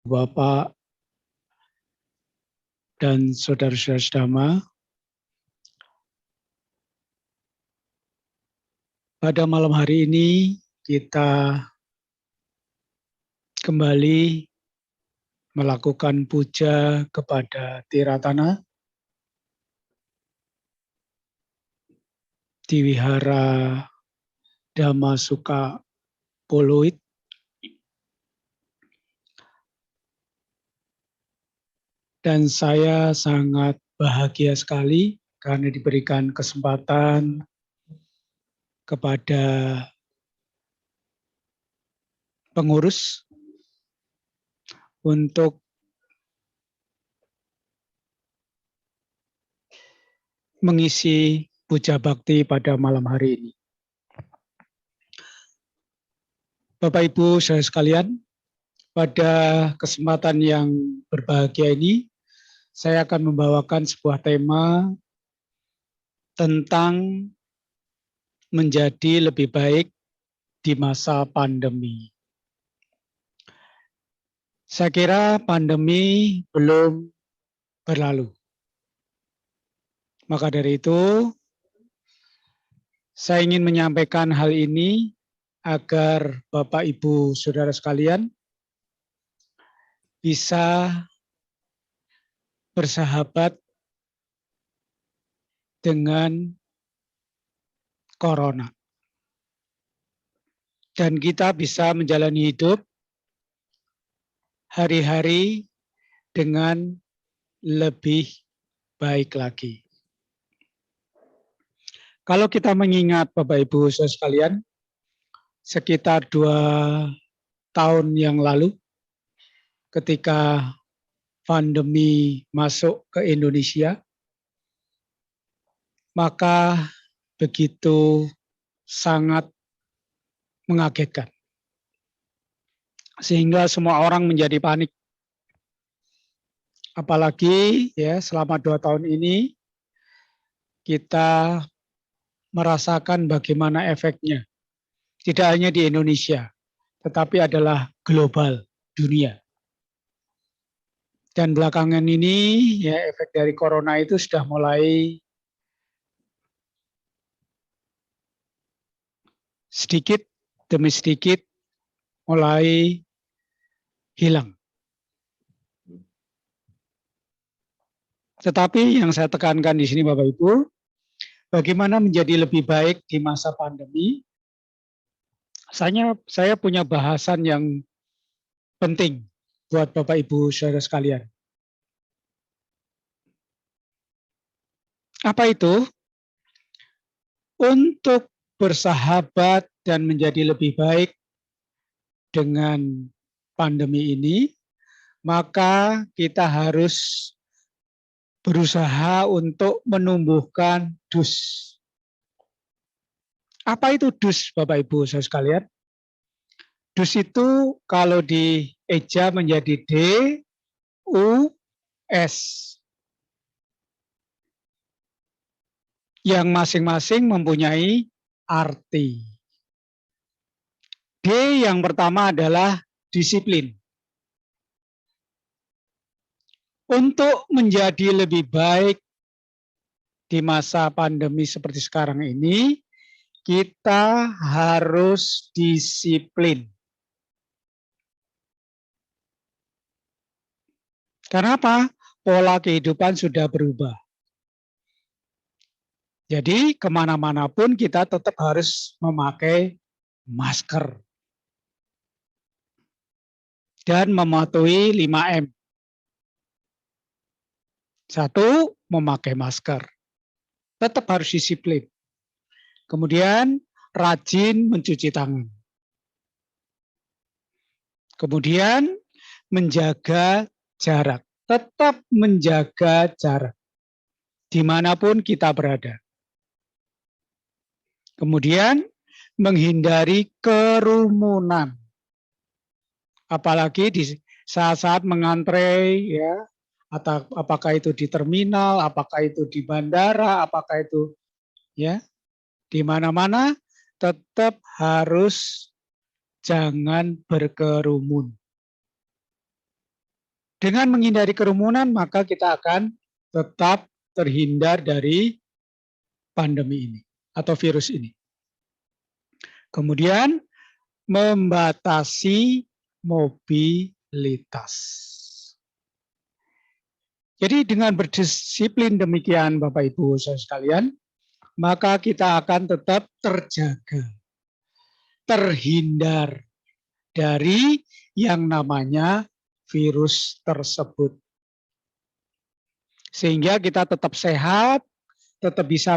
Bapak dan saudara-saudara sedama, pada malam hari ini kita kembali melakukan puja kepada Tiratana di Wihara Dhammasuka Poluit. Dan saya sangat bahagia sekali karena diberikan kesempatan kepada pengurus untuk mengisi puja bakti pada malam hari ini. Bapak Ibu saudara sekalian, pada kesempatan yang berbahagia ini saya akan membawakan sebuah tema tentang menjadi lebih baik di masa pandemi. Saya kira pandemi belum berlalu. Maka dari itu, saya ingin menyampaikan hal ini agar Bapak Ibu Saudara sekalian bisa bersahabat dengan corona. Dan kita bisa menjalani hidup hari-hari dengan lebih baik lagi. Kalau kita mengingat Bapak Ibu Saudara sekalian, sekitar 2 tahun yang lalu ketika pandemi masuk ke Indonesia, maka begitu sangat mengagetkan. Sehingga semua orang menjadi panik. Apalagi ya selama 2 tahun ini kita merasakan bagaimana efeknya. Tidak hanya di Indonesia, tetapi adalah global, dunia. Dan belakangan ini ya efek dari corona itu sudah mulai sedikit demi sedikit mulai hilang. Tetapi yang saya tekankan di sini Bapak Ibu, bagaimana menjadi lebih baik di masa pandemi. Saya punya bahasan yang penting buat Bapak Ibu Saudara sekalian. Apa itu? Untuk bersahabat dan menjadi lebih baik dengan pandemi ini, maka kita harus berusaha untuk menumbuhkan dus. Apa itu dus Bapak Ibu saudara sekalian? Dus itu kalau dieja menjadi D-U-S. Yang masing-masing mempunyai arti. D yang pertama adalah disiplin. Untuk menjadi lebih baik di masa pandemi seperti sekarang ini, kita harus disiplin. Karena apa? Pola kehidupan sudah berubah. Jadi kemana-mana pun kita tetap harus memakai masker. Dan mematuhi 5M. 1, memakai masker. Tetap harus disiplin. Kemudian rajin mencuci tangan. Kemudian menjaga jarak. Tetap menjaga jarak. Dimanapun kita berada. Kemudian menghindari kerumunan. Apalagi di saat-saat mengantre ya, atau apakah itu di terminal, apakah itu di bandara, apakah itu ya di mana-mana tetap harus jangan berkerumun. Dengan menghindari kerumunan, maka kita akan tetap terhindar dari pandemi ini atau virus ini. Kemudian membatasi mobilitas. Jadi dengan berdisiplin demikian Bapak Ibu saudara sekalian, maka kita akan tetap terjaga, terhindar dari yang namanya virus tersebut. Sehingga kita tetap sehat, tetap bisa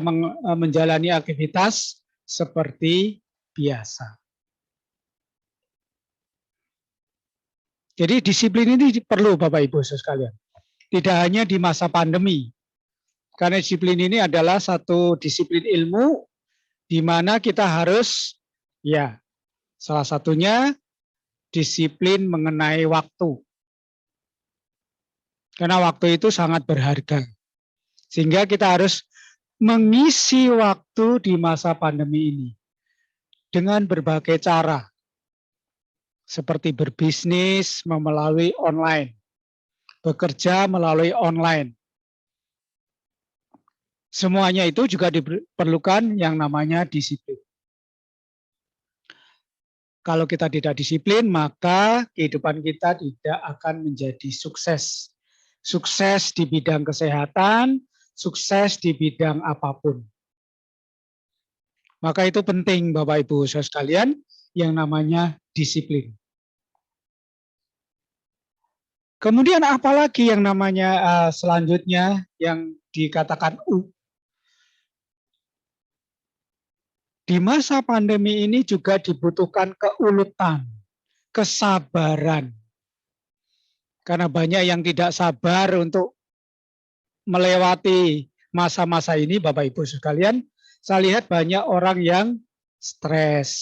menjalani aktivitas seperti biasa. Jadi disiplin ini perlu Bapak Ibu saudara sekalian. Tidak hanya di masa pandemi. Karena disiplin ini adalah satu disiplin ilmu di mana kita harus, ya, salah satunya disiplin mengenai waktu. Karena waktu itu sangat berharga. Sehingga kita harus mengisi waktu di masa pandemi ini dengan berbagai cara. Seperti berbisnis melalui online, bekerja melalui online. Semuanya itu juga diperlukan yang namanya disiplin. Kalau kita tidak disiplin, maka kehidupan kita tidak akan menjadi sukses. Sukses di bidang kesehatan, sukses di bidang apapun. Maka itu penting Bapak Ibu saudara sekalian yang namanya disiplin. Kemudian apalagi yang namanya selanjutnya yang dikatakan U. Di masa pandemi ini juga dibutuhkan keuletan, kesabaran. Karena banyak yang tidak sabar untuk melewati masa-masa ini, Bapak Ibu sekalian. Saya lihat banyak orang yang stres.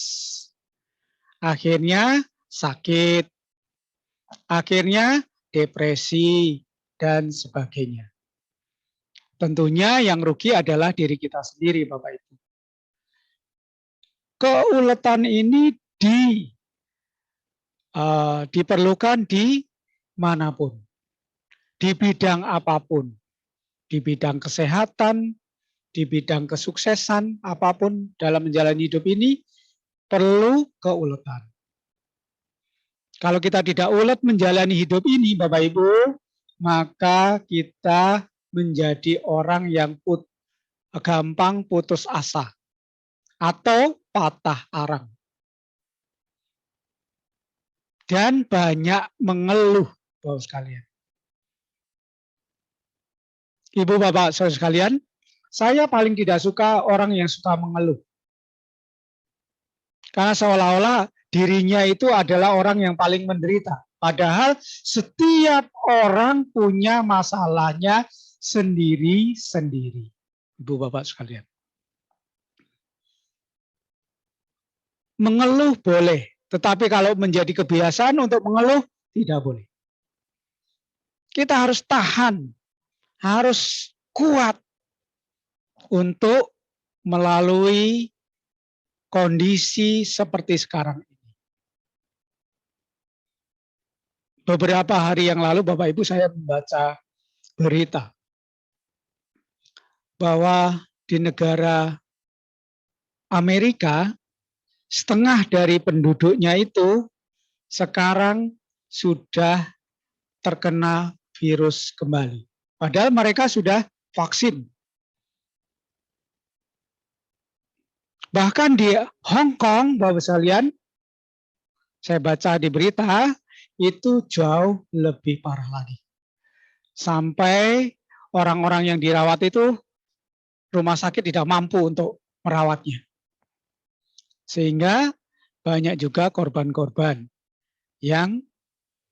Akhirnya sakit. Akhirnya depresi dan sebagainya. Tentunya yang rugi adalah diri kita sendiri, Bapak Ibu. Keuletan ini diperlukan di manapun, di bidang apapun, di bidang kesehatan, di bidang kesuksesan, apapun dalam menjalani hidup ini perlu keuletan. Kalau kita tidak ulet menjalani hidup ini, Bapak Ibu, maka kita menjadi orang yang gampang putus asa atau patah arang. Dan banyak mengeluh, Bapak sekalian. Ibu, Bapak, saudara sekalian, saya paling tidak suka orang yang suka mengeluh. Karena seolah-olah dirinya itu adalah orang yang paling menderita. Padahal setiap orang punya masalahnya sendiri-sendiri. Ibu, Bapak sekalian. Mengeluh boleh, tetapi kalau menjadi kebiasaan untuk mengeluh, tidak boleh. Kita harus tahan, harus kuat untuk melalui kondisi seperti sekarang ini. Beberapa hari yang lalu, Bapak Ibu, saya membaca berita bahwa di negara Amerika, setengah dari penduduknya itu sekarang sudah terkena virus kembali. Padahal mereka sudah vaksin. Bahkan di Hong Kong, Bapak sekalian, saya baca di berita, itu jauh lebih parah lagi. Sampai orang-orang yang dirawat itu, rumah sakit tidak mampu untuk merawatnya. Sehingga banyak juga korban-korban yang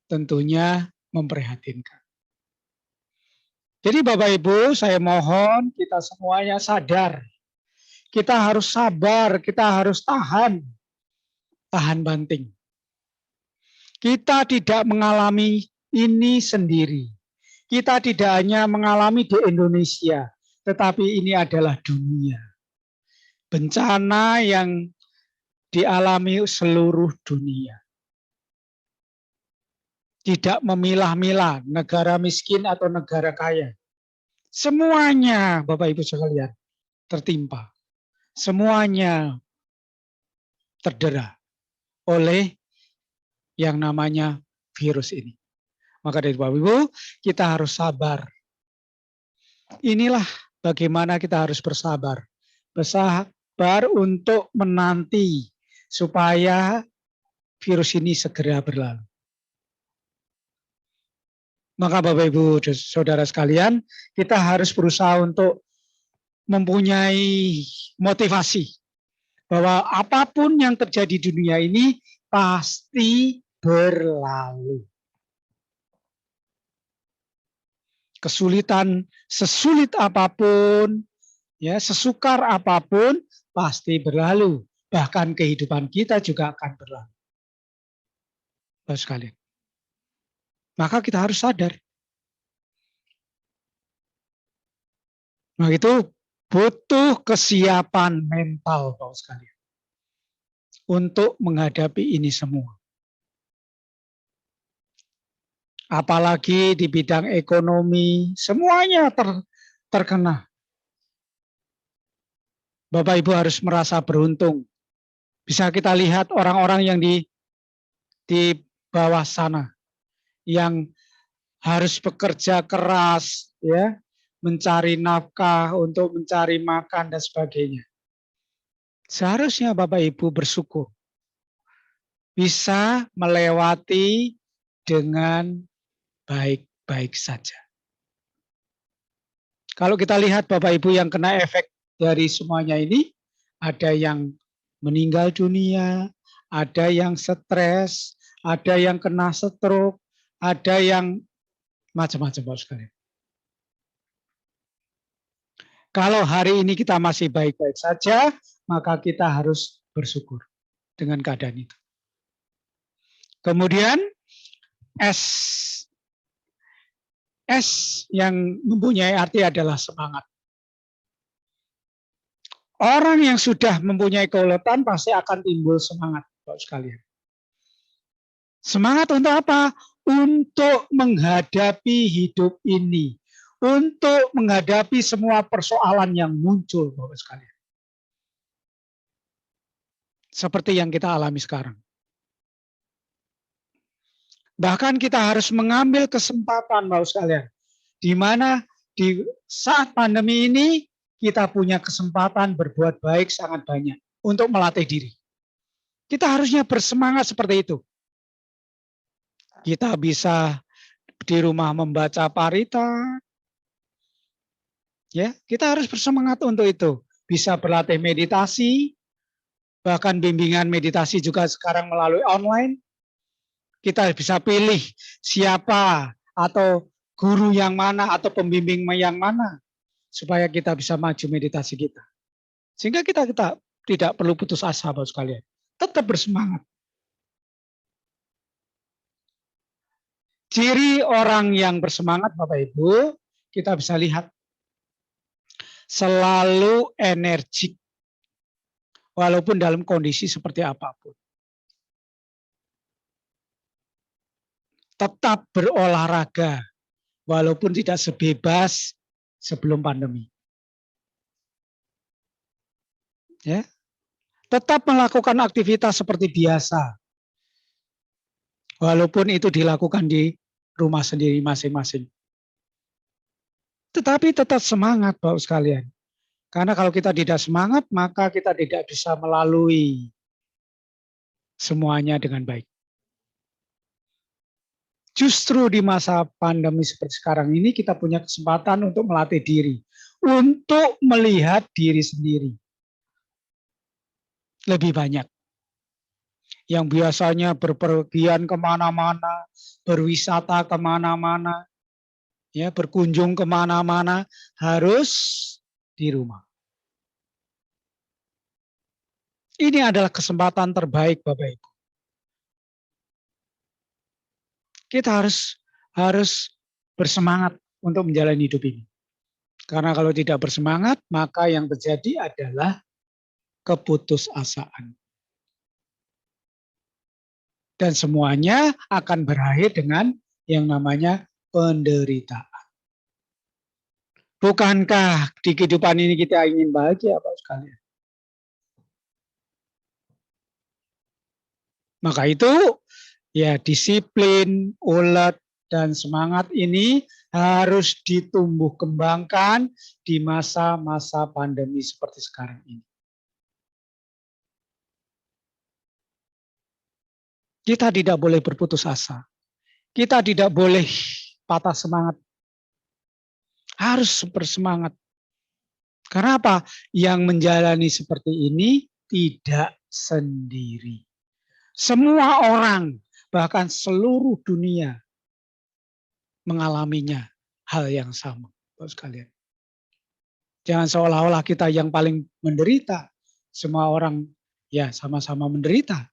tentunya memprihatinkan. Jadi Bapak Ibu, saya mohon kita semuanya sadar. Kita harus sabar, kita harus tahan banting. Kita tidak mengalami ini sendiri. Kita tidak hanya mengalami di Indonesia, tetapi ini adalah dunia. Bencana yang dialami seluruh dunia. Tidak memilah-milah negara miskin atau negara kaya. Semuanya Bapak Ibu sekalian tertimpa. Semuanya terdera oleh yang namanya virus ini. Maka dari Bapak Ibu, kita harus sabar. Inilah bagaimana kita harus bersabar. Bersabar untuk menanti supaya virus ini segera berlalu. Maka Bapak Ibu Saudara sekalian, kita harus berusaha untuk mempunyai motivasi bahwa apapun yang terjadi di dunia ini pasti berlalu. Kesulitan sesulit apapun, ya, sesukar apapun pasti berlalu. Bahkan kehidupan kita juga akan berlalu. Bapak sekalian. Maka kita harus sadar. Nah itu butuh kesiapan mental Bapak sekalian untuk menghadapi ini semua. Apalagi di bidang ekonomi, semuanya terkena. Bapak Ibu harus merasa beruntung. Bisa kita lihat orang-orang yang di bawah sana yang harus bekerja keras, ya, mencari nafkah untuk mencari makan dan sebagainya. Seharusnya Bapak Ibu bersyukur bisa melewati dengan baik-baik saja. Kalau kita lihat Bapak Ibu yang kena efek dari semuanya ini, ada yang meninggal dunia, ada yang stres, ada yang kena stroke, ada yang macam-macam Bapak sekalian. Kalau hari ini kita masih baik-baik saja, maka kita harus bersyukur dengan keadaan itu. Kemudian S yang mempunyai arti adalah semangat. Orang yang sudah mempunyai keuletan pasti akan timbul semangat, Bapak sekalian. Semangat untuk apa? Untuk menghadapi hidup ini. Untuk menghadapi semua persoalan yang muncul, Bapak sekalian. Seperti yang kita alami sekarang. Bahkan kita harus mengambil kesempatan, Bapak sekalian. Di mana di saat pandemi ini kita punya kesempatan berbuat baik sangat banyak untuk melatih diri. Kita harusnya bersemangat seperti itu. Kita bisa di rumah membaca parita. Ya, kita harus bersemangat untuk itu. Bisa berlatih meditasi, bahkan bimbingan meditasi juga sekarang melalui online. Kita bisa pilih siapa atau guru yang mana atau pembimbing yang mana supaya kita bisa maju meditasi kita. Sehingga kita tidak perlu putus asa Bapak sekalian. Tetap bersemangat. Ciri orang yang bersemangat Bapak Ibu, kita bisa lihat selalu energik walaupun dalam kondisi seperti apapun. Tetap berolahraga walaupun tidak sebebas sebelum pandemi. Ya. Tetap melakukan aktivitas seperti biasa. Walaupun itu dilakukan di rumah sendiri masing-masing. Tetapi tetap semangat Bapak sekalian. Karena kalau kita tidak semangat, maka kita tidak bisa melalui semuanya dengan baik. Justru di masa pandemi seperti sekarang ini kita punya kesempatan untuk melatih diri. Untuk melihat diri sendiri. Lebih banyak. Yang biasanya berpergian kemana-mana, berwisata kemana-mana, ya, berkunjung kemana-mana, harus di rumah. Ini adalah kesempatan terbaik Bapak Ibu. Kita harus bersemangat untuk menjalani hidup ini. Karena kalau tidak bersemangat, maka yang terjadi adalah keputusasaan. Dan semuanya akan berakhir dengan yang namanya penderitaan. Bukankah di kehidupan ini kita ingin bahagia, Pak sekalian? Maka itu ya disiplin, ulet, dan semangat ini harus ditumbuh kembangkan di masa-masa pandemi seperti sekarang ini. Kita tidak boleh berputus asa. Kita tidak boleh patah semangat. Harus bersemangat. Karena apa? Yang menjalani seperti ini tidak sendiri. Semua orang, bahkan seluruh dunia mengalaminya hal yang sama, Bapak sekalian. Jangan seolah-olah kita yang paling menderita. Semua orang ya sama-sama menderita.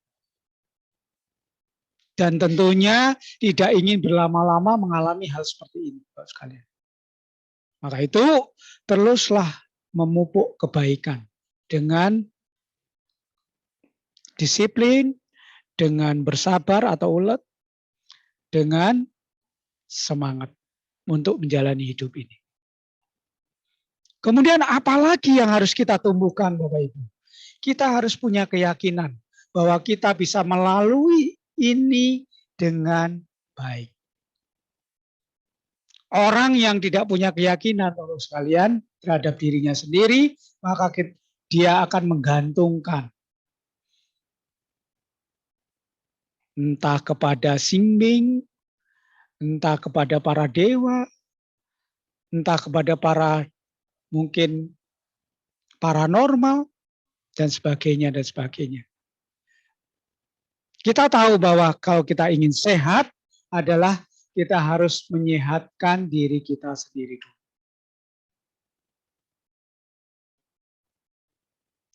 Dan tentunya tidak ingin berlama-lama mengalami hal seperti ini, Bapak sekalian. Maka itu teruslah memupuk kebaikan dengan disiplin, dengan bersabar atau ulet, dengan semangat untuk menjalani hidup ini. Kemudian apalagi yang harus kita tumbuhkan, Bapak Ibu? Kita harus punya keyakinan bahwa kita bisa melalui ini dengan baik. Orang yang tidak punya keyakinan, Bapak sekalian, terhadap dirinya sendiri, maka dia akan menggantungkan entah kepada Singbing, entah kepada para dewa, entah kepada para mungkin paranormal, dan sebagainya, dan sebagainya. Kita tahu bahwa kalau kita ingin sehat adalah kita harus menyehatkan diri kita sendiri dulu.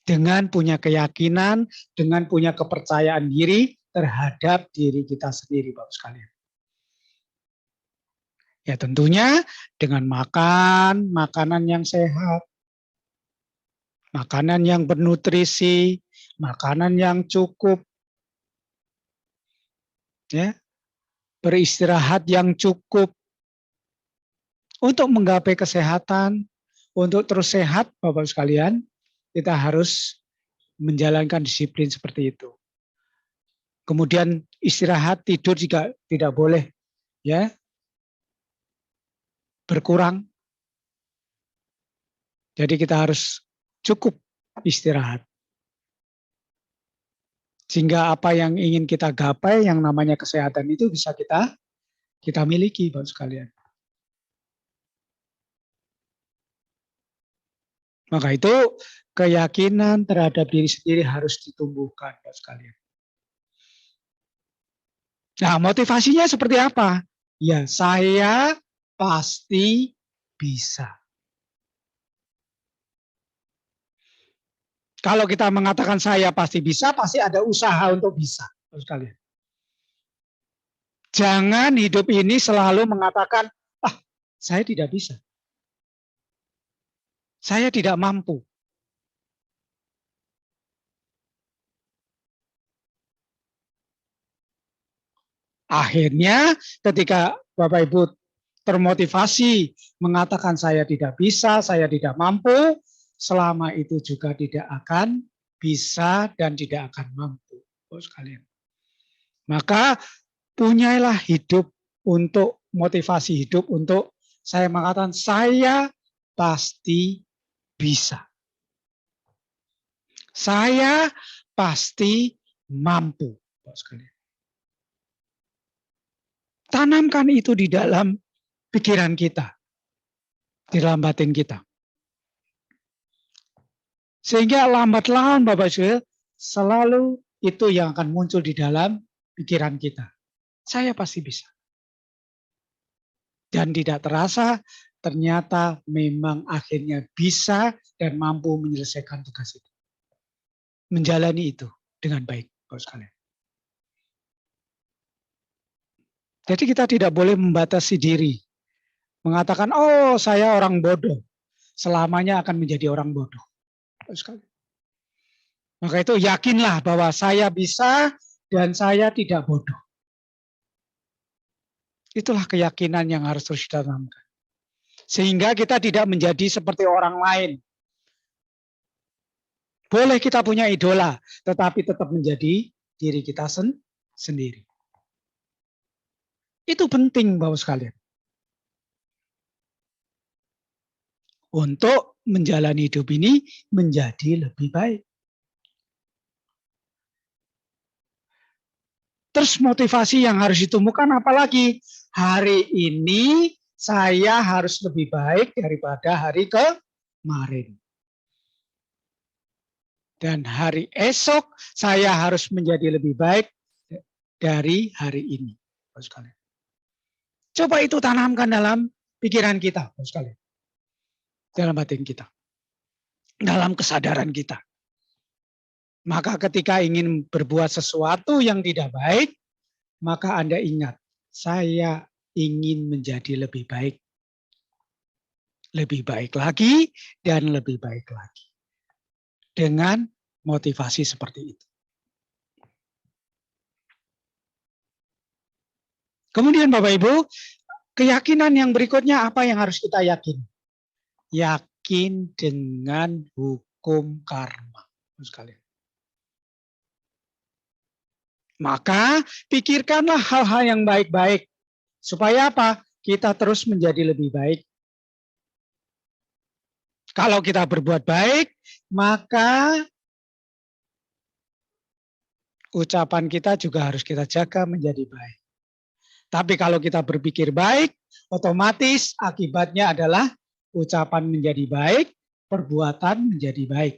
Dengan punya keyakinan, dengan punya kepercayaan diri terhadap diri kita sendiri, Bapak sekalian. Ya tentunya dengan makan makanan yang sehat, makanan yang bernutrisi, makanan yang cukup, ya, beristirahat yang cukup untuk menggapai kesehatan, untuk terus sehat, Bapak sekalian, kita harus menjalankan disiplin seperti itu. Kemudian istirahat, tidur juga tidak boleh, ya, berkurang. Jadi kita harus cukup istirahat. Sehingga apa yang ingin kita gapai, yang namanya kesehatan itu bisa kita miliki, Bapak sekalian. Maka itu keyakinan terhadap diri sendiri harus ditumbuhkan, Bapak sekalian. Nah, motivasinya seperti apa? Ya, saya pasti bisa. Kalau kita mengatakan saya pasti bisa, pasti ada usaha untuk bisa, Bapak sekalian. Jangan hidup ini selalu mengatakan, saya tidak bisa. Saya tidak mampu. Akhirnya ketika Bapak Ibu termotivasi mengatakan saya tidak bisa, saya tidak mampu, selama itu juga tidak akan bisa dan tidak akan mampu, Bapak sekalian. Maka punyailah hidup untuk motivasi hidup untuk saya mengatakan saya pasti bisa. Saya pasti mampu, Bapak sekalian. Tanamkan itu di dalam pikiran kita, di dalam batin kita. Sehingga lambat laun Bapak Ibu selalu itu yang akan muncul di dalam pikiran kita. Saya pasti bisa. Dan tidak terasa ternyata memang akhirnya bisa dan mampu menyelesaikan tugas itu. Menjalani itu dengan baik, Bapak sekalian. Jadi kita tidak boleh membatasi diri. Mengatakan, oh saya orang bodoh. Selamanya akan menjadi orang bodoh. Maka itu yakinlah bahwa saya bisa dan saya tidak bodoh. Itulah keyakinan yang harus terus ditanamkan. Sehingga kita tidak menjadi seperti orang lain. Boleh kita punya idola, tetapi tetap menjadi diri kita sendiri. Itu penting, Bapak sekalian. Untuk menjalani hidup ini menjadi lebih baik. Terus motivasi yang harus ditemukan apalagi? Hari ini saya harus lebih baik daripada hari kemarin. Dan hari esok saya harus menjadi lebih baik dari hari ini. Coba itu tanamkan dalam pikiran kita, dalam batin kita, dalam kesadaran kita. Maka ketika ingin berbuat sesuatu yang tidak baik, maka Anda ingat, saya ingin menjadi lebih baik. Lebih baik lagi dan lebih baik lagi. Dengan motivasi seperti itu. Kemudian Bapak Ibu, keyakinan yang berikutnya apa yang harus kita yakini? Yakin dengan hukum karma. Sekalian. Maka pikirkanlah hal-hal yang baik-baik. Supaya apa? Kita terus menjadi lebih baik. Kalau kita berbuat baik, maka ucapan kita juga harus kita jaga menjadi baik. Tapi kalau kita berpikir baik, otomatis akibatnya adalah ucapan menjadi baik, perbuatan menjadi baik.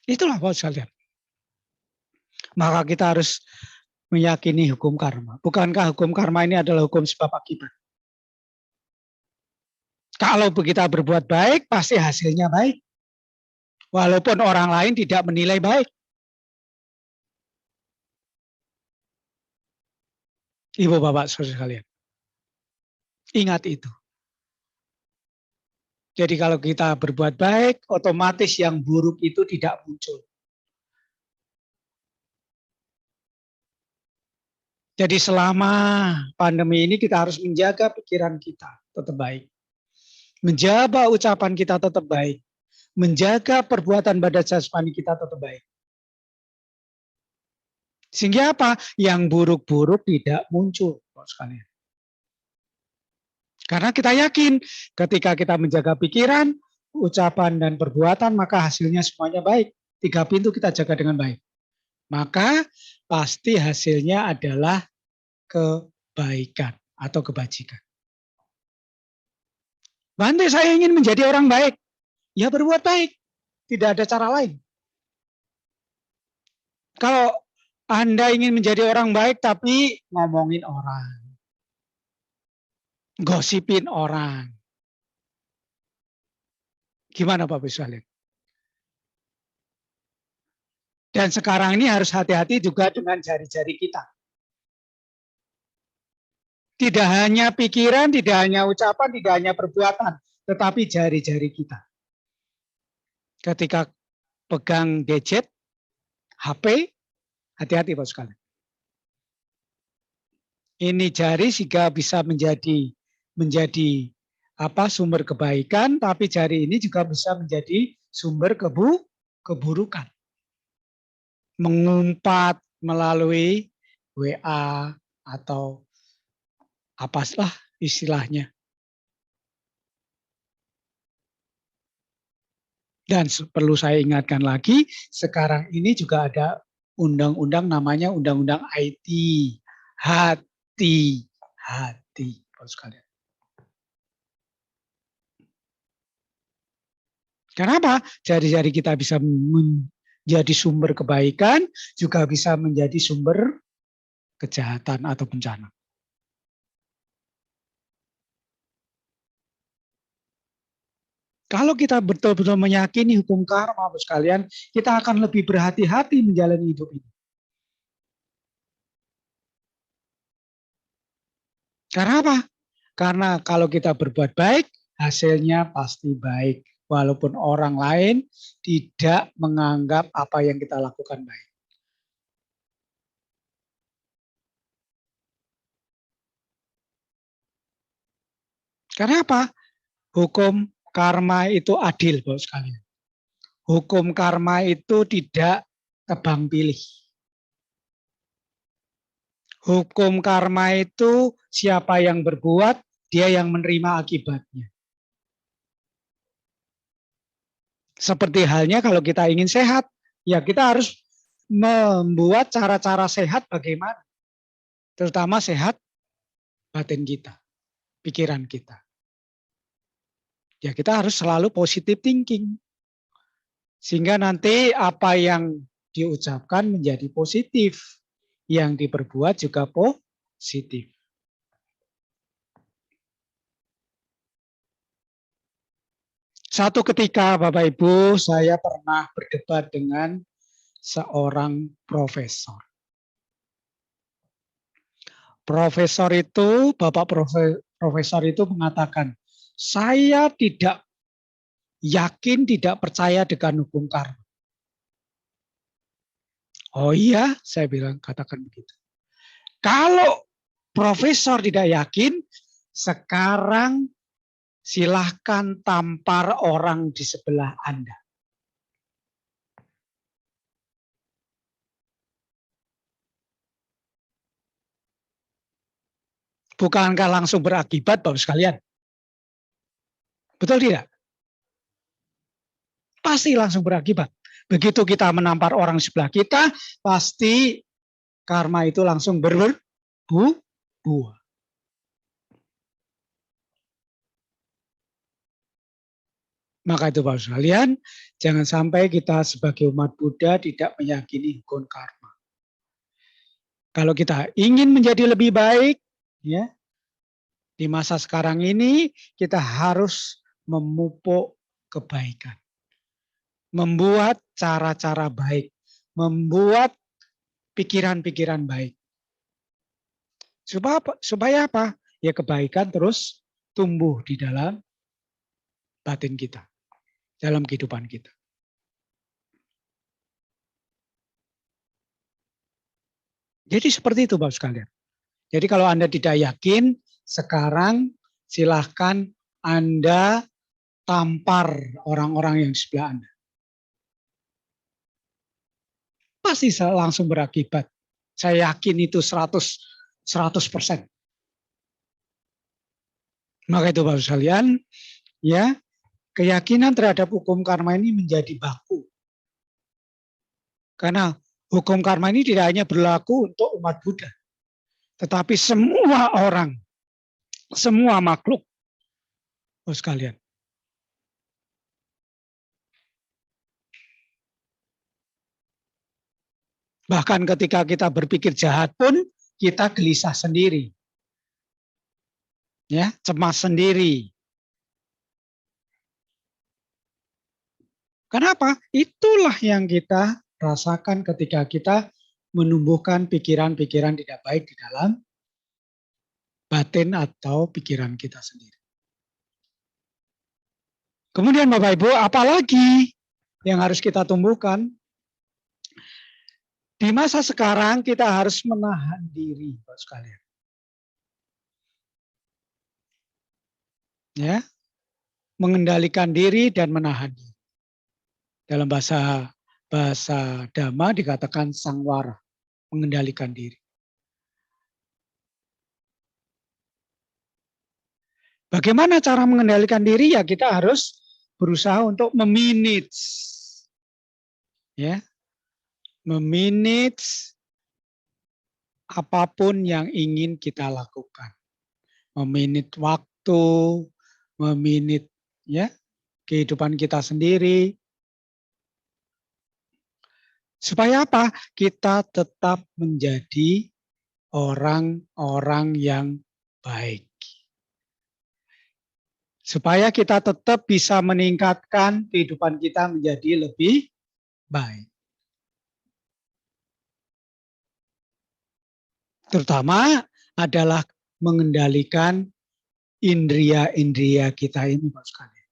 Itulah Bapak sekalian. Maka kita harus meyakini hukum karma. Bukankah hukum karma ini adalah hukum sebab akibat? Kalau kita berbuat baik, pasti hasilnya baik. Walaupun orang lain tidak menilai baik. Ibu bapak saudara sekalian. Ingat itu. Jadi kalau kita berbuat baik, otomatis yang buruk itu tidak muncul. Jadi selama pandemi ini kita harus menjaga pikiran kita tetap baik. Menjaga ucapan kita tetap baik. Menjaga perbuatan badan jasmani kita tetap baik. Sehingga apa? Yang buruk-buruk tidak muncul. Sekalian. Karena kita yakin ketika kita menjaga pikiran, ucapan, dan perbuatan, maka hasilnya semuanya baik. 3 pintu kita jaga dengan baik. Maka pasti hasilnya adalah kebaikan atau kebajikan. Bante, saya ingin menjadi orang baik. Ya berbuat baik. Tidak ada cara lain. Kalau Anda ingin menjadi orang baik tapi ngomongin orang. Gosipin orang. Gimana Pak Biswalik? Dan sekarang ini harus hati-hati juga dengan jari-jari kita. Tidak hanya pikiran, tidak hanya ucapan, tidak hanya perbuatan, tetapi jari-jari kita. Ketika pegang gadget, HP, hati-hati Pak sekalian. Ini jari sehingga bisa menjadi sumber kebaikan, tapi jari ini juga bisa menjadi sumber keburukan. Mengumpat melalui WA atau apalah istilahnya. Dan perlu saya ingatkan lagi, sekarang ini juga ada undang-undang namanya Undang-Undang IT. Hati. Sekalian. Kenapa? Jari-jari kita bisa menjadi sumber kebaikan, juga bisa menjadi sumber kejahatan atau bencana. Kalau kita betul-betul meyakini hukum karma, sekalian, kita akan lebih berhati-hati menjalani hidup ini. Karena apa? Karena kalau kita berbuat baik, hasilnya pasti baik. walaupun orang lain tidak menganggap apa yang kita lakukan baik. Karena apa? Hukum karma itu adil, Bapak sekalian. Hukum karma itu tidak tebang pilih. Hukum karma itu siapa yang berbuat, dia yang menerima akibatnya. Seperti halnya kalau kita ingin sehat, ya kita harus membuat cara-cara sehat bagaimana. Terutama sehat batin kita, pikiran kita. Ya kita harus selalu positive thinking. Sehingga nanti apa yang diucapkan menjadi positif. Yang diperbuat juga positif. Satu ketika Bapak Ibu saya pernah berdebat dengan seorang profesor. Profesor itu, Bapak Profesor itu mengatakan, saya tidak yakin, tidak percaya dengan hukum karma. Oh iya, saya bilang katakan begitu. Kalau profesor tidak yakin, sekarang silahkan tampar orang di sebelah Anda. Bukankah langsung berakibat, Bapak sekalian? Betul tidak? Pasti langsung berakibat. Begitu kita menampar orang di sebelah kita, pasti karma itu langsung berbuah. Maka itu Bapak sekalian, jangan sampai kita sebagai umat Buddha tidak meyakini hukum karma. Kalau kita ingin menjadi lebih baik, ya, di masa sekarang ini kita harus memupuk kebaikan. Membuat cara-cara baik, membuat pikiran-pikiran baik. Supaya apa? Ya kebaikan terus tumbuh di dalam batin kita, dalam kehidupan kita. Jadi seperti itu Bapak sekalian. Jadi kalau Anda tidak yakin, sekarang silahkan Anda tampar orang-orang yang di sebelah Anda. Pasti langsung berakibat. Saya yakin itu 100%. Maka itu Bapak sekalian, ya, keyakinan terhadap hukum karma ini menjadi baku. Karena hukum karma ini tidak hanya berlaku untuk umat Buddha, tetapi semua orang, semua makhluk, Bapak sekalian. Bahkan ketika kita berpikir jahat pun, kita gelisah sendiri. Ya, cemas sendiri. Kenapa? Itulah yang kita rasakan ketika kita menumbuhkan pikiran-pikiran tidak baik di dalam batin atau pikiran kita sendiri. Kemudian Bapak Ibu, apalagi yang harus kita tumbuhkan? Di masa sekarang kita harus menahan diri, Bapak sekalian. Ya, mengendalikan diri dan menahan diri. Dalam bahasa Dhamma dikatakan sangwara, mengendalikan diri. Bagaimana cara mengendalikan diri? Ya kita harus berusaha untuk memanage, ya, memanage apapun yang ingin kita lakukan, memanage waktu, memanage ya kehidupan kita sendiri. Supaya apa? Kita tetap menjadi orang-orang yang baik. Supaya kita tetap bisa meningkatkan kehidupan kita menjadi lebih baik. Terutama adalah mengendalikan indria-indria kita ini, Pak sekalian.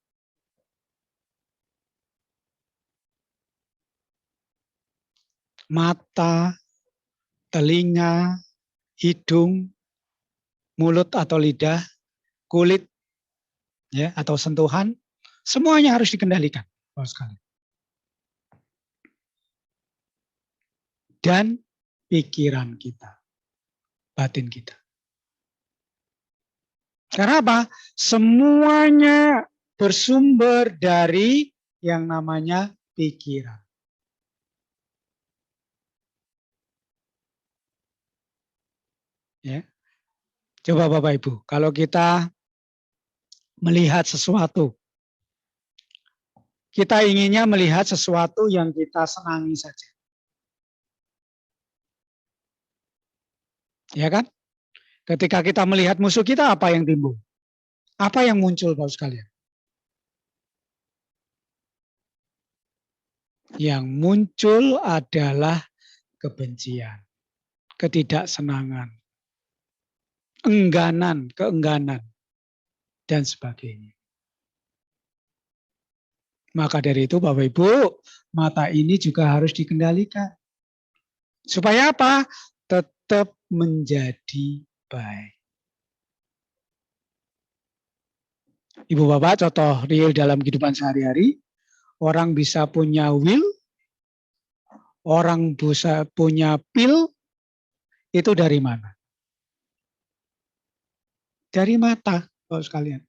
mata, telinga, hidung, mulut atau lidah, kulit, ya, atau sentuhan, semuanya harus dikendalikan, Bapak sekalian. Dan pikiran kita, batin kita. Karena apa? Semuanya bersumber dari yang namanya pikiran. Ya. Coba Bapak Ibu, kalau kita melihat sesuatu, kita inginnya melihat sesuatu yang kita senangi saja. Ya kan? Ketika kita melihat musuh kita, apa yang timbul? Apa yang muncul, Bapak sekalian? Yang muncul adalah kebencian, ketidaksenangan, engganan, keengganan, dan sebagainya. Maka dari itu Bapak Ibu, mata ini juga harus dikendalikan. Supaya apa? Tetap menjadi baik. Ibu Bapak, contoh real dalam kehidupan sehari-hari, orang bisa punya will, orang bisa punya pil, itu dari mana? Dari mata, Bapak sekalian.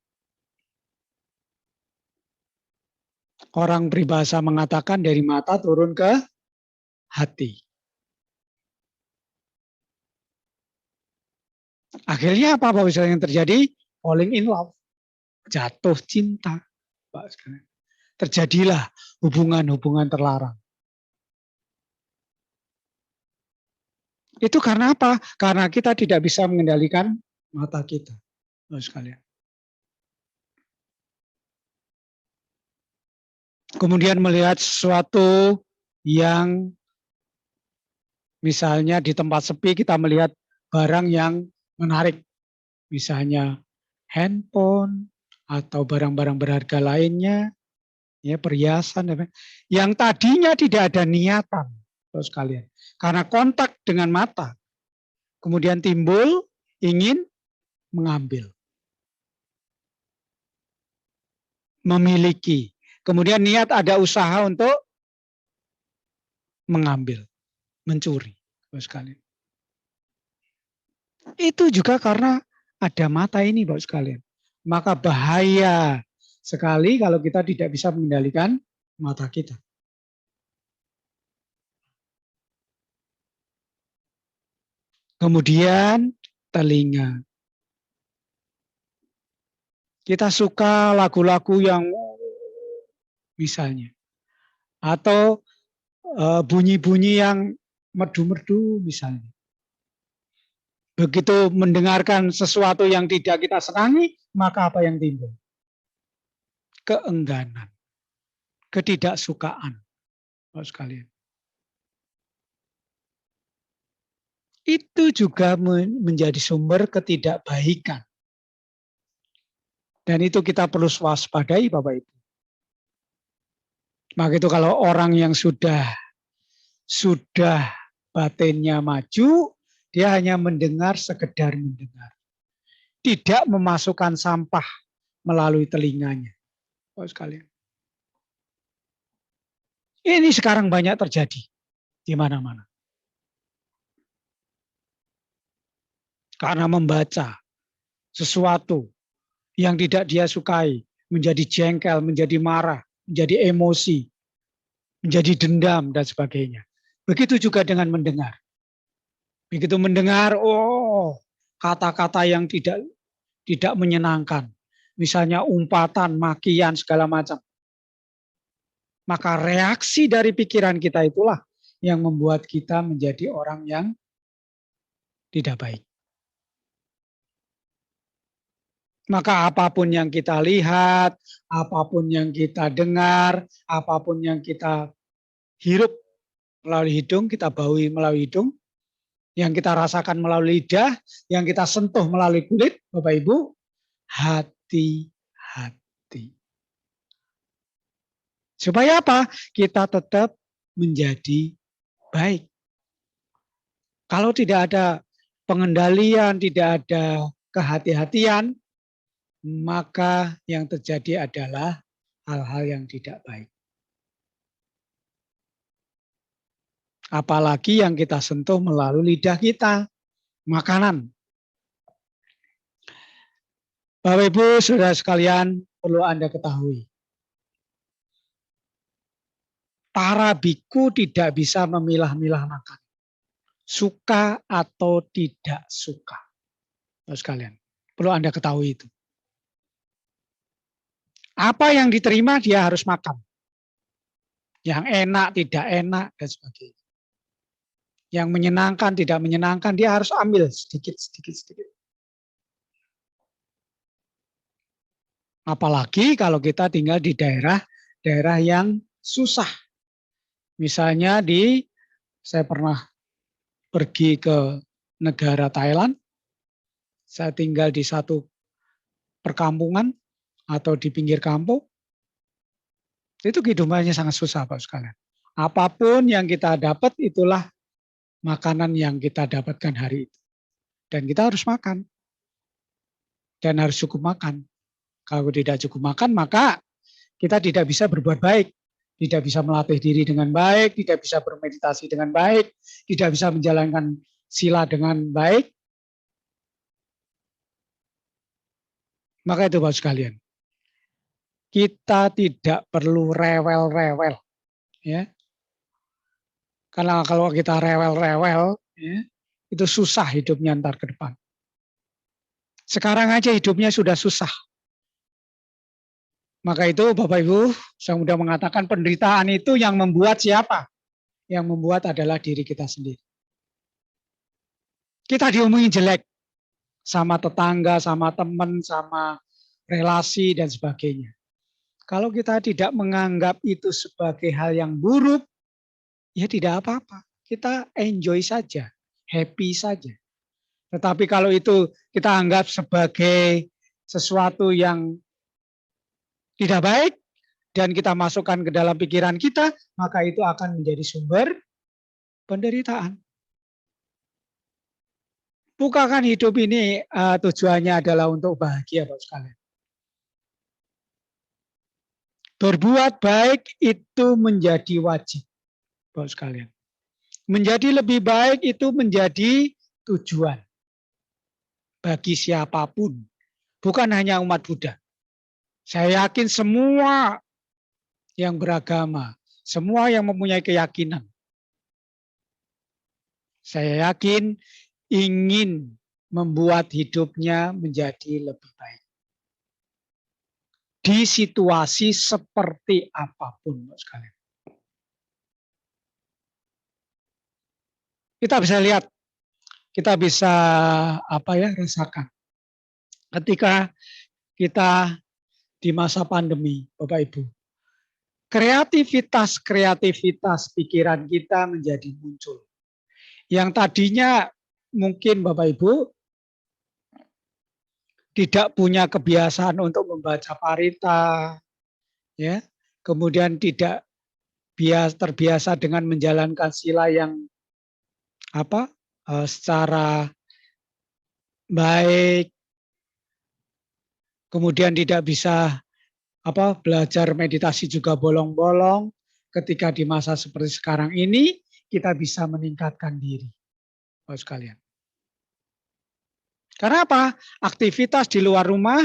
Orang peribahasa mengatakan dari mata turun ke hati. Akhirnya apa Bapak sekalian yang terjadi? Falling in love. Jatuh cinta. Bapak sekalian. Terjadilah hubungan-hubungan terlarang. Itu karena apa? Karena kita tidak bisa mengendalikan mata kita. Bapak sekalian. Kemudian melihat sesuatu yang misalnya di tempat sepi kita melihat barang yang menarik. Misalnya handphone atau barang-barang berharga lainnya, ya perhiasan, yang tadinya tidak ada niatan, terus sekalian, karena kontak dengan mata, kemudian timbul ingin mengambil, memiliki, kemudian niat ada usaha untuk mengambil, mencuri, terus sekalian. Itu juga karena ada mata ini, Bapak sekalian. Maka bahaya sekali kalau kita tidak bisa mengendalikan mata kita. Kemudian telinga. Kita suka lagu-lagu yang misalnya. Atau bunyi-bunyi yang merdu-merdu misalnya. Begitu mendengarkan sesuatu yang tidak kita senangi, maka apa yang timbul? Keengganan, ketidaksukaan, Bapak sekalian. Itu juga menjadi sumber ketidakbaikan. Dan itu kita perlu waspadai Bapak Ibu. Maka itu kalau orang yang sudah batinnya maju, dia hanya mendengar sekedar mendengar. Tidak memasukkan sampah melalui telinganya. Bapak sekalian. Ini sekarang banyak terjadi di mana-mana. Karena membaca sesuatu yang tidak dia sukai, menjadi jengkel, menjadi marah, menjadi emosi, menjadi dendam, dan sebagainya. Begitu juga dengan mendengar. Begitu mendengar, oh, kata-kata yang tidak menyenangkan. Misalnya umpatan, makian, segala macam. Maka reaksi dari pikiran kita itulah yang membuat kita menjadi orang yang tidak baik. Maka apapun yang kita lihat, apapun yang kita dengar, apapun yang kita hirup melalui hidung, kita baui melalui hidung, yang kita rasakan melalui lidah, yang kita sentuh melalui kulit, Bapak Ibu, hati-hati. Supaya apa? Kita tetap menjadi baik. Kalau tidak ada pengendalian, tidak ada kehati-hatian, maka yang terjadi adalah hal-hal yang tidak baik. Apalagi yang kita sentuh melalui lidah kita, makanan. Bapak Ibu, saudara sekalian, perlu Anda ketahui. Para biku tidak bisa memilah-milah makan. Suka atau tidak suka. Saudara sekalian, perlu Anda ketahui itu. Apa yang diterima dia harus makan. Yang enak, tidak enak, dan sebagainya. Yang menyenangkan, tidak menyenangkan, dia harus ambil sedikit. Apalagi kalau kita tinggal di daerah yang susah. Misalnya saya pernah pergi ke negara Thailand, saya tinggal di satu perkampungan atau di pinggir kampung, itu kehidupannya sangat susah Pak sekalian. Apapun yang kita dapat itulah makanan yang kita dapatkan hari itu. Dan kita harus makan. Dan harus cukup makan. Kalau tidak cukup makan, maka kita tidak bisa berbuat baik. Tidak bisa melatih diri dengan baik, tidak bisa bermeditasi dengan baik, tidak bisa menjalankan sila dengan baik. Maka itu Bapak sekalian, kita tidak perlu rewel-rewel. Ya. Karena kalau kita rewel-rewel, ya, itu susah hidupnya ntar ke depan. Sekarang aja hidupnya sudah susah. Maka itu Bapak Ibu, saya sudah mengatakan penderitaan itu yang membuat siapa? Yang membuat adalah diri kita sendiri. Kita diomongin jelek sama tetangga, sama teman, sama relasi dan sebagainya. Kalau kita tidak menganggap itu sebagai hal yang buruk, ya tidak apa-apa. Kita enjoy saja, happy saja. Tetapi kalau itu kita anggap sebagai sesuatu yang tidak baik, dan kita masukkan ke dalam pikiran kita, maka itu akan menjadi sumber penderitaan. Bukankah hidup ini tujuannya adalah untuk bahagia, Bapak sekalian? Berbuat baik itu menjadi wajib, Bapak sekalian. Menjadi lebih baik itu menjadi tujuan bagi siapapun, bukan hanya umat Buddha. Saya yakin semua yang beragama, semua yang mempunyai keyakinan, saya yakin ingin membuat hidupnya menjadi lebih baik. Di situasi seperti apapun, Bapak sekalian. Kita bisa lihat, kita bisa rasakan. Ketika kita di masa pandemi, Bapak Ibu, kreativitas pikiran kita menjadi muncul. Yang tadinya mungkin Bapak Ibu tidak punya kebiasaan untuk membaca parita, ya, kemudian tidak terbiasa dengan menjalankan sila yang secara baik, kemudian tidak bisa belajar meditasi juga bolong-bolong. Ketika di masa seperti sekarang ini, kita bisa meningkatkan diri, Bapak sekalian. Karena apa? Aktivitas di luar rumah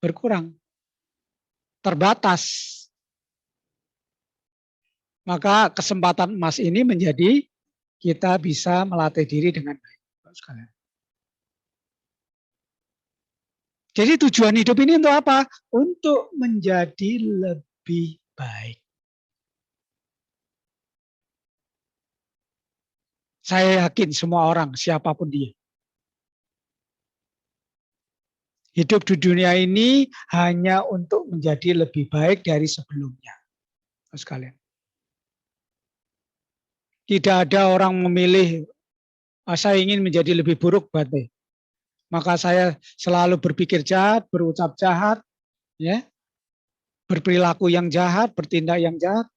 berkurang, terbatas. Maka kesempatan emas ini menjadi kita bisa melatih diri dengan baik, Bapak sekalian. Jadi tujuan hidup ini untuk apa? Untuk menjadi lebih baik. Saya yakin semua orang, siapapun dia, hidup di dunia ini hanya untuk menjadi lebih baik dari sebelumnya, sekalian. Tidak ada orang memilih, saya ingin menjadi lebih buruk, berarti maka saya selalu berpikir jahat, berucap jahat, ya, berperilaku yang jahat, bertindak yang jahat.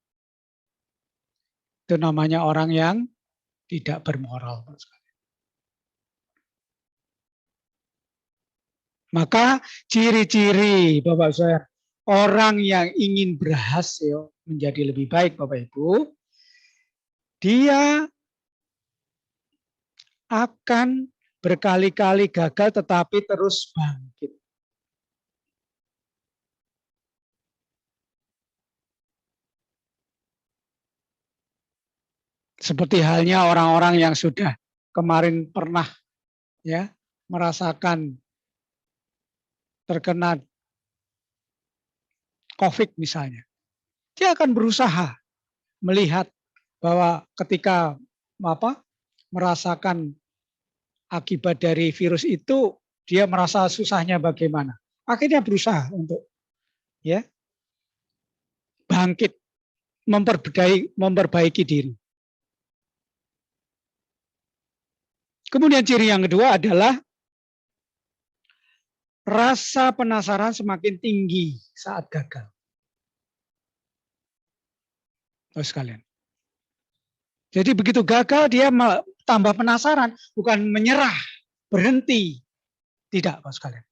Itu namanya orang yang tidak bermoral. Maka ciri-ciri Bapak Saudara, orang yang ingin berhasil menjadi lebih baik Bapak Ibu, dia akan berkali-kali gagal tetapi terus bangkit. Seperti halnya orang-orang yang sudah kemarin pernah ya merasakan terkena COVID misalnya. Dia akan berusaha melihat bahwa ketika merasakan akibat dari virus itu, dia merasa susahnya bagaimana. Akhirnya berusaha untuk ya bangkit, memperbaiki diri. Kemudian ciri yang kedua adalah rasa penasaran semakin tinggi saat gagal. Sekalian. Jadi begitu gagal dia tambah penasaran, bukan menyerah, berhenti. Tidak, Pak sekalian.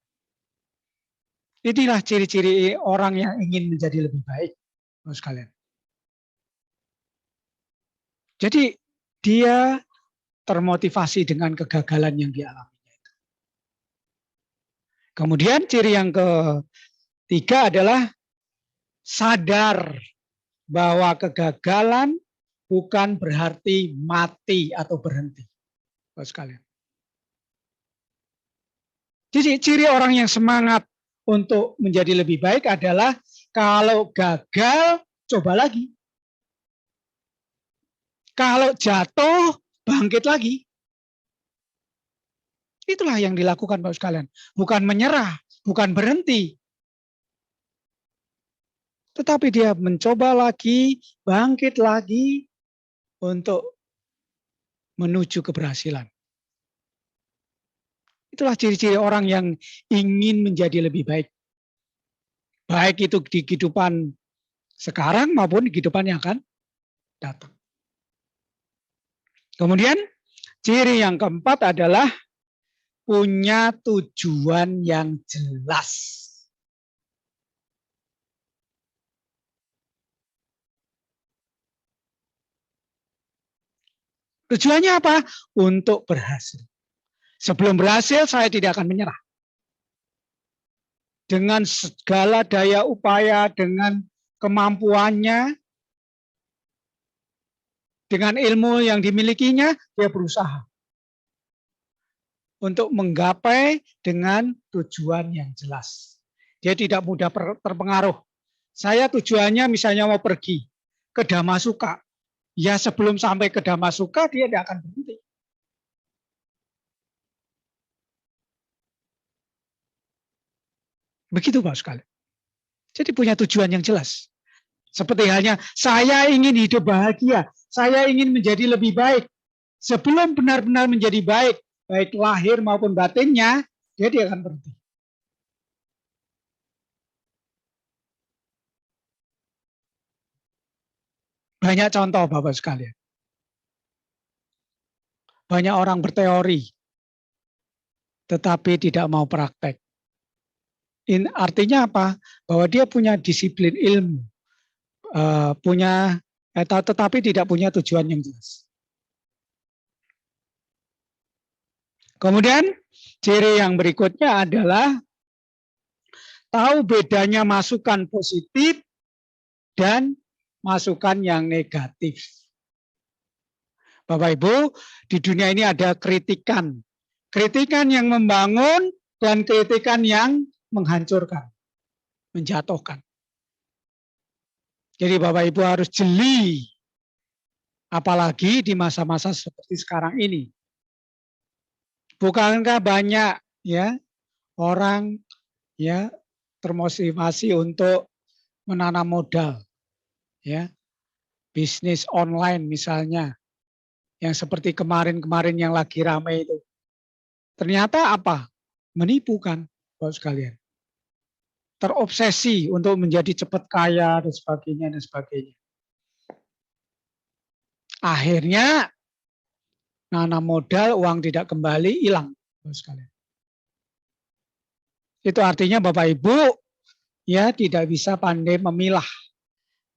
Inilah ciri-ciri orang yang ingin menjadi lebih baik, Pak sekalian. Jadi dia termotivasi dengan kegagalan yang dialaminya itu. Kemudian ciri yang ketiga adalah sadar bahwa kegagalan bukan berarti mati atau berhenti. Bapak sekalian. Jadi ciri orang yang semangat untuk menjadi lebih baik adalah kalau gagal, coba lagi. Kalau jatuh, bangkit lagi. Itulah yang dilakukan Bapak sekalian. Bukan menyerah, bukan berhenti. Tetapi dia mencoba lagi, bangkit lagi untuk menuju keberhasilan. Itulah ciri-ciri orang yang ingin menjadi lebih baik. Baik itu di kehidupan sekarang maupun di kehidupan yang akan datang. Kemudian ciri yang keempat adalah punya tujuan yang jelas. Tujuannya apa? Untuk berhasil. Sebelum berhasil, saya tidak akan menyerah. Dengan segala daya upaya, dengan kemampuannya, dengan ilmu yang dimilikinya, dia berusaha untuk menggapai dengan tujuan yang jelas. Dia tidak mudah terpengaruh. Saya tujuannya misalnya mau pergi ke Damasuka. Ya sebelum sampai ke Damasuka, dia tidak akan berhenti. Begitu Pak sekali. Jadi punya tujuan yang jelas. Seperti halnya saya ingin hidup bahagia, saya ingin menjadi lebih baik. Sebelum benar-benar menjadi baik, baik lahir maupun batinnya, dia akan berhenti. Banyak contoh Bapak sekalian. Banyak orang berteori, tetapi tidak mau praktek. Artinya apa? Bahwa dia punya disiplin ilmu, tetapi tidak punya tujuan yang jelas. Kemudian ciri yang berikutnya adalah tahu bedanya masukan positif dan masukan yang negatif. Bapak Ibu, di dunia ini ada kritikan. Kritikan yang membangun dan kritikan yang menghancurkan, menjatuhkan. Jadi Bapak Ibu harus jeli, apalagi di masa-masa seperti sekarang ini. Bukankah banyak ya orang ya termotivasi untuk menanam modal, ya bisnis online misalnya, yang seperti kemarin-kemarin yang lagi ramai itu. Ternyata apa? Menipu kan, Bapak sekalian. Terobsesi untuk menjadi cepat kaya dan sebagainya dan sebagainya. Akhirnya nanam modal, uang tidak kembali, hilang. Itu artinya Bapak Ibu ya tidak bisa pandai memilah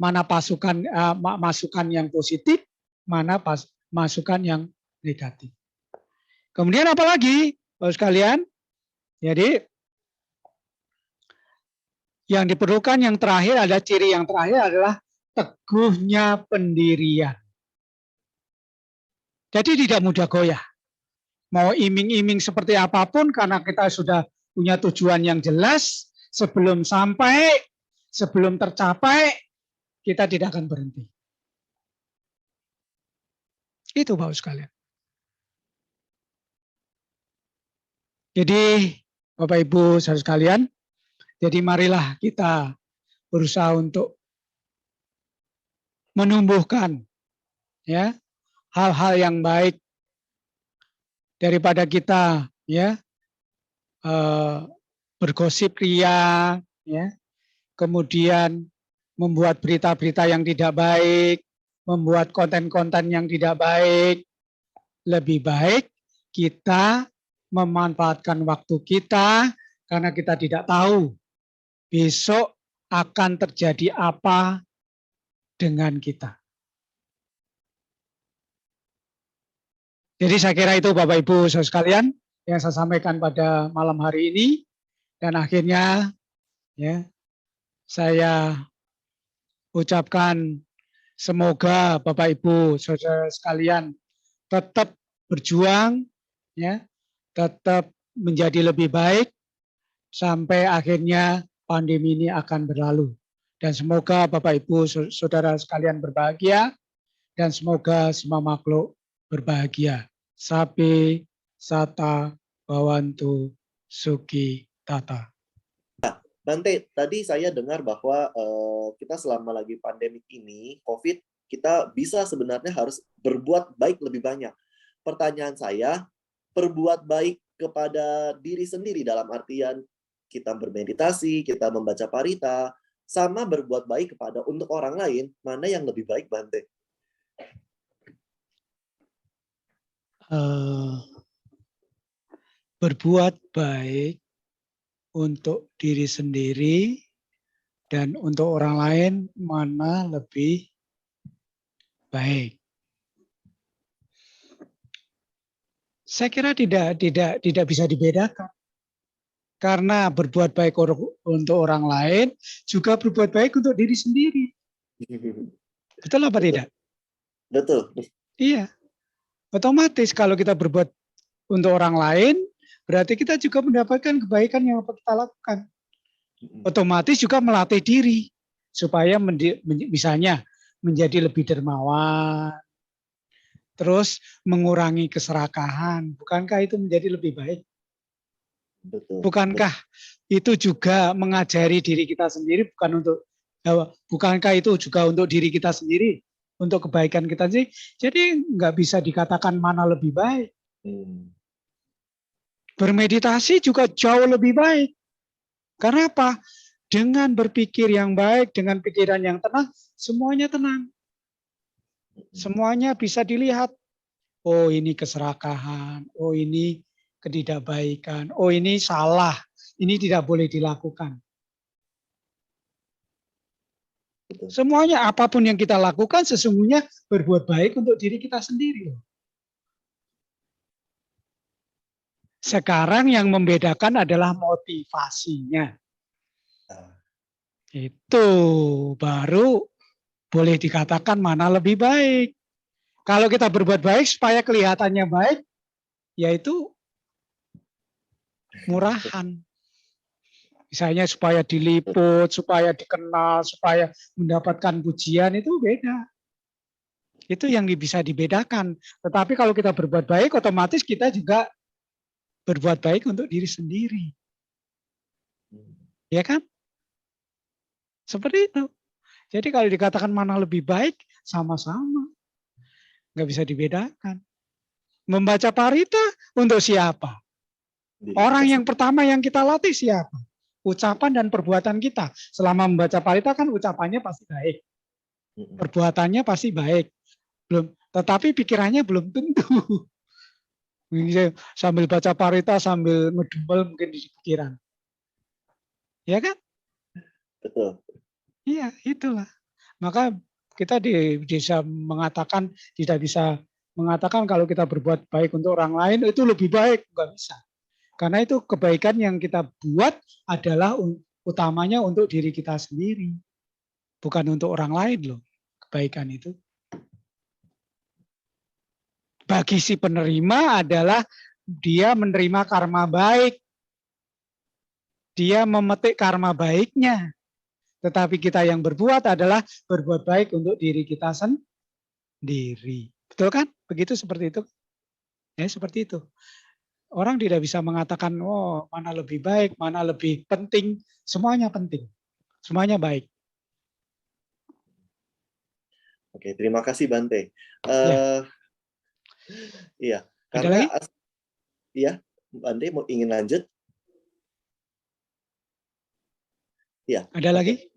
mana masukan yang positif, mana masukan yang negatif. Kemudian apa lagi, Bapak sekalian? Jadi yang diperlukan yang terakhir ada ciri yang terakhir adalah teguhnya pendirian. Jadi tidak mudah goyah. Mau iming-iming seperti apapun karena kita sudah punya tujuan yang jelas, sebelum sampai, sebelum tercapai, kita tidak akan berhenti. Itu Bapak sekalian. Jadi Bapak Ibu saudara sekalian, jadi marilah kita berusaha untuk menumbuhkan ya hal-hal yang baik daripada kita ya bergosip ria ya, kemudian membuat berita-berita yang tidak baik, membuat konten-konten yang tidak baik. Lebih baik kita memanfaatkan waktu kita karena kita tidak tahu besok akan terjadi apa dengan kita. Jadi saya kira itu Bapak Ibu saudara sekalian yang saya sampaikan pada malam hari ini, dan akhirnya ya saya ucapkan semoga Bapak Ibu saudara sekalian tetap berjuang ya, tetap menjadi lebih baik sampai akhirnya pandemi ini akan berlalu. Dan semoga Bapak Ibu saudara sekalian berbahagia dan semoga semua makhluk berbahagia. Sapi sata bawantu suki tata. Bante, tadi saya dengar bahwa kita selama lagi pandemik ini, COVID, kita bisa sebenarnya harus berbuat baik lebih banyak. Pertanyaan saya, berbuat baik kepada diri sendiri dalam artian kita bermeditasi, kita membaca parita, sama berbuat baik kepada untuk orang lain, mana yang lebih baik, Bante? Berbuat baik untuk diri sendiri dan untuk orang lain mana lebih baik? Saya kira tidak bisa dibedakan. Karena berbuat baik untuk orang lain juga berbuat baik untuk diri sendiri. Betul apa tidak? Betul. Iya. Otomatis kalau kita berbuat untuk orang lain, berarti kita juga mendapatkan kebaikan yang kita lakukan. Otomatis juga melatih diri supaya misalnya menjadi lebih dermawan, terus mengurangi keserakahan. Bukankah itu menjadi lebih baik? Betul. Bukankah itu juga mengajari diri kita sendiri, bukankah itu juga untuk diri kita sendiri, untuk kebaikan kita sendiri? Jadi nggak bisa dikatakan mana lebih baik. Bermeditasi juga jauh lebih baik. Karena apa? Dengan berpikir yang baik, dengan pikiran yang tenang, semuanya tenang. Semuanya bisa dilihat. Oh ini keserakahan, oh ini ketidakbaikan, oh ini salah, ini tidak boleh dilakukan. Semuanya apapun yang kita lakukan sesungguhnya berbuat baik untuk diri kita sendiri. Sekarang yang membedakan adalah motivasinya. Itu baru boleh dikatakan mana lebih baik. Kalau kita berbuat baik supaya kelihatannya baik, yaitu murahan. Misalnya supaya diliput, supaya dikenal, supaya mendapatkan pujian, itu beda. Itu yang bisa dibedakan. Tetapi kalau kita berbuat baik, otomatis kita juga berbuat baik untuk diri sendiri. Ya kan? Seperti itu. Jadi kalau dikatakan mana lebih baik, sama-sama. Nggak bisa dibedakan. Membaca parita untuk siapa? Orang yang pertama yang kita latih siapa? Ucapan dan perbuatan kita. Selama membaca parita kan ucapannya pasti baik. Perbuatannya pasti baik. tetapi pikirannya belum tentu. Ini sambil baca parita, sambil ngedumel mungkin di pikiran. Ya kan? Betul. Iya, itulah. Maka kita bisa mengatakan, tidak bisa mengatakan kalau kita berbuat baik untuk orang lain itu lebih baik. Enggak bisa. Karena itu kebaikan yang kita buat adalah utamanya untuk diri kita sendiri. Bukan untuk orang lain loh, kebaikan itu. Bagi si penerima adalah dia menerima karma baik. Dia memetik karma baiknya. Tetapi kita yang berbuat adalah berbuat baik untuk diri kita sendiri. Betul kan? Begitu seperti itu. Ya, seperti itu. Orang tidak bisa mengatakan, oh mana lebih baik, mana lebih penting. Semuanya penting. Semuanya baik. Oke, terima kasih Bante. Ya. Iya, Ada karena lagi? iya, Bante mau ingin lanjut? Iya. Ada lagi?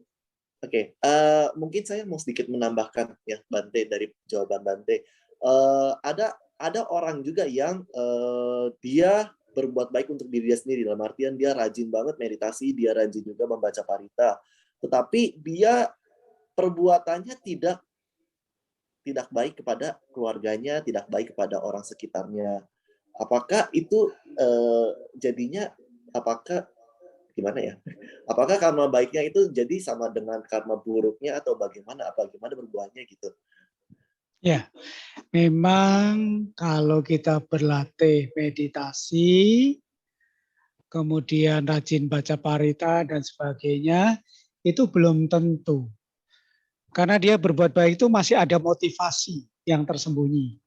Oke, mungkin saya mau sedikit menambahkan ya Bante dari jawaban Bante. Ada orang juga yang dia berbuat baik untuk diri dia sendiri, dalam artian dia rajin banget meditasi, dia rajin juga membaca parita, tetapi dia perbuatannya tidak baik kepada keluarganya, tidak baik kepada orang sekitarnya. Apakah itu jadinya, apakah gimana ya? Apakah karma baiknya itu jadi sama dengan karma buruknya atau bagaimana? Bagaimana berbuahnya gitu? Ya, memang kalau kita berlatih meditasi, kemudian rajin baca parita dan sebagainya, itu belum tentu. Karena dia berbuat baik itu masih ada motivasi yang tersembunyi.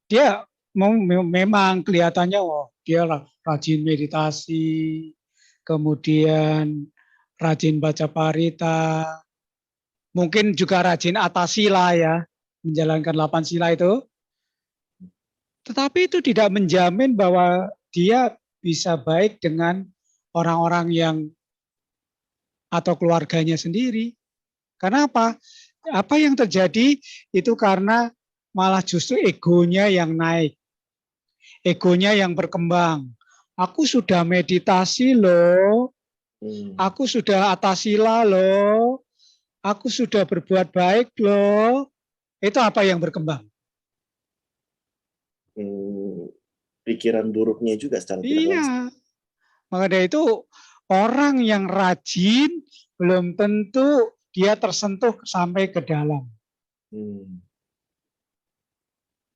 Dia memang kelihatannya, oh dia rajin meditasi, kemudian rajin baca parita, mungkin juga rajin atasila ya, menjalankan 8 sila itu. Tetapi itu tidak menjamin bahwa dia bisa baik dengan orang-orang yang atau keluarganya sendiri. Karena apa? Apa yang terjadi itu karena malah justru egonya yang naik. Egonya yang berkembang. Aku sudah meditasi loh. Aku sudah atasila loh. Aku sudah berbuat baik loh. Itu apa yang berkembang? Pikiran buruknya juga secara tidak langsung. Iya. Maka dari itu orang yang rajin belum tentu dia tersentuh sampai ke dalam.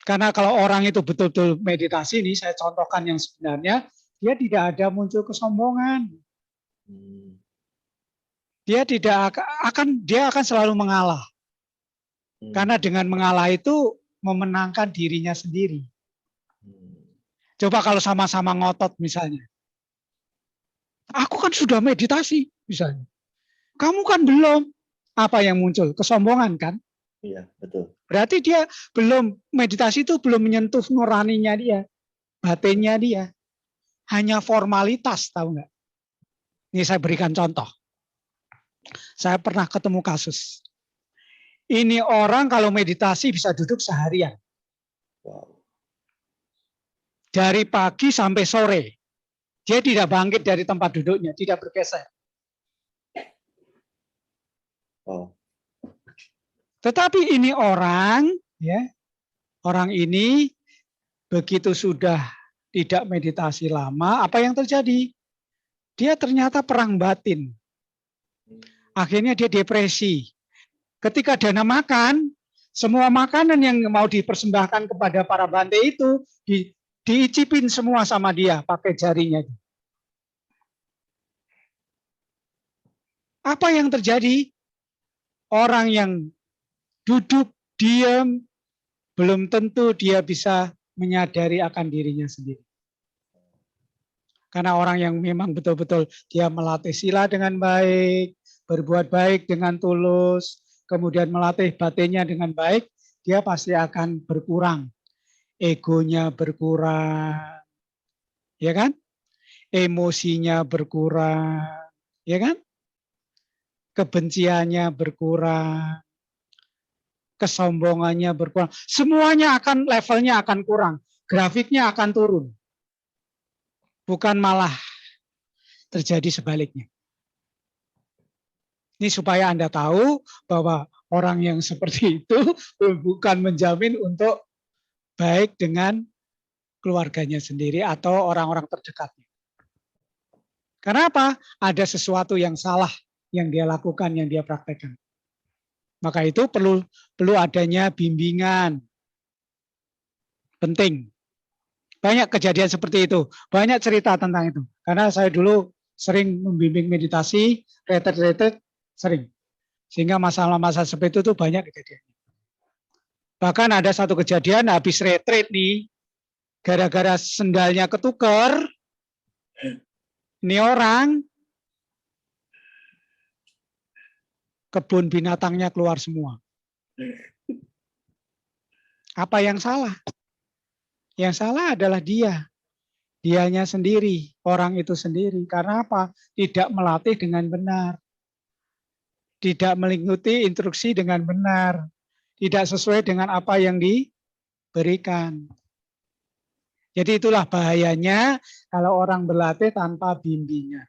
Karena kalau orang itu betul-betul meditasi, ini saya contohkan yang sebenarnya, dia tidak ada muncul kesombongan. Dia akan selalu mengalah. Karena dengan mengalah itu memenangkan dirinya sendiri. Coba kalau sama-sama ngotot misalnya. Aku kan sudah meditasi misalnya. Kamu kan belum. Apa yang muncul? Kesombongan kan? Iya, betul. Berarti dia belum, meditasi itu belum menyentuh nuraninya dia, batinnya dia. Hanya formalitas, tahu nggak? Ini saya berikan contoh. Saya pernah ketemu kasus. Ini orang kalau meditasi bisa duduk seharian. Wow. Dari pagi sampai sore. Dia tidak bangkit dari tempat duduknya, tidak bergeser. Wow. Tetapi ini orang, ya, orang ini begitu sudah tidak meditasi lama, apa yang terjadi? Dia ternyata perang batin. Akhirnya dia depresi. Ketika dana makan, semua makanan yang mau dipersembahkan kepada para bante itu diicipin semua sama dia pakai jarinya. Apa yang terjadi? Orang yang duduk diam belum tentu dia bisa menyadari akan dirinya sendiri. Karena orang yang memang betul-betul dia melatih sila dengan baik, berbuat baik dengan tulus, kemudian melatih batinnya dengan baik, dia pasti akan berkurang. Egonya berkurang, ya kan? Emosinya berkurang, ya kan? Kebenciannya berkurang. kesombongannya berkurang. Semuanya akan levelnya akan kurang, grafiknya akan turun. Bukan malah terjadi sebaliknya. Ini supaya Anda tahu bahwa orang yang seperti itu bukan menjamin untuk baik dengan keluarganya sendiri atau orang-orang terdekatnya. Karena apa? Ada sesuatu yang salah yang dia lakukan, yang dia praktekkan. Maka itu perlu adanya bimbingan. Penting. Banyak kejadian seperti itu. Banyak cerita tentang itu. Karena saya dulu sering membimbing meditasi, retret sering. Sehingga masalah-masalah seperti itu banyak kejadian. Bahkan ada satu kejadian habis retret nih, gara-gara sendalnya ketukar, ini orang kebun binatangnya keluar semua. Apa yang salah? Yang salah adalah dianya sendiri, orang itu sendiri. Karena apa? Tidak melatih dengan benar. Tidak mengikuti instruksi dengan benar. Tidak sesuai dengan apa yang diberikan. Jadi itulah bahayanya kalau orang berlatih tanpa bimbingan.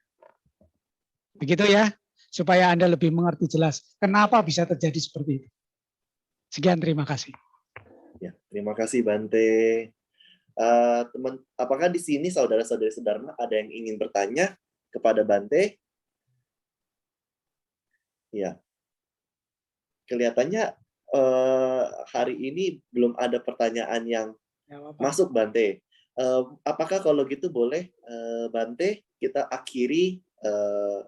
Begitu ya, supaya Anda lebih mengerti jelas kenapa bisa terjadi seperti itu. Sekian, terima kasih. Ya, terima kasih Bante. Apakah di sini saudara-saudari Sedharma ada yang ingin bertanya kepada Bante? Ya, kelihatannya hari ini belum ada pertanyaan yang masuk Bante. Apakah kalau gitu boleh Bante kita akhiri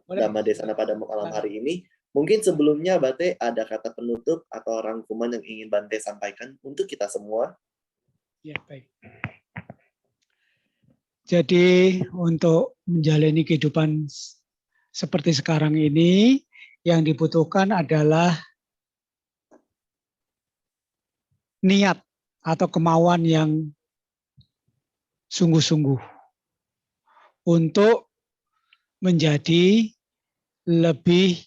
Dhamma Desana pada malam hari ini? Mungkin sebelumnya Bante ada kata penutup atau rangkuman yang ingin Bante sampaikan untuk kita semua? Ya, baik. Jadi untuk menjalani kehidupan seperti sekarang ini, yang dibutuhkan adalah niat atau kemauan yang sungguh-sungguh untuk menjadi lebih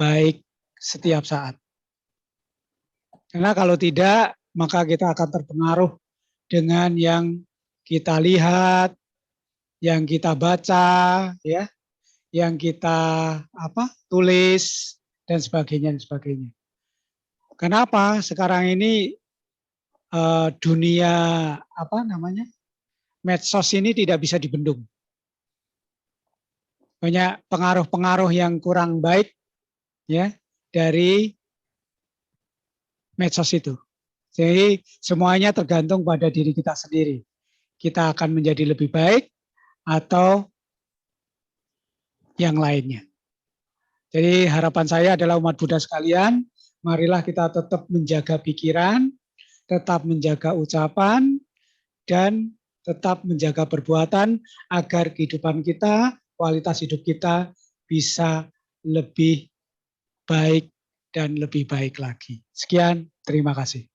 baik setiap saat. Karena kalau tidak, maka kita akan terpengaruh dengan yang kita lihat, yang kita baca, ya, yang kita tulis dan sebagainya. Kenapa? Sekarang ini dunia medsos ini tidak bisa dibendung. Banyak pengaruh-pengaruh yang kurang baik ya dari medsos itu. Jadi semuanya tergantung pada diri kita sendiri. Kita akan menjadi lebih baik atau yang lainnya. Jadi harapan saya adalah umat Buddha sekalian, marilah kita tetap menjaga pikiran, tetap menjaga ucapan, dan tetap menjaga perbuatan agar kehidupan kita, kualitas hidup kita bisa lebih baik dan lebih baik lagi. Sekian, terima kasih.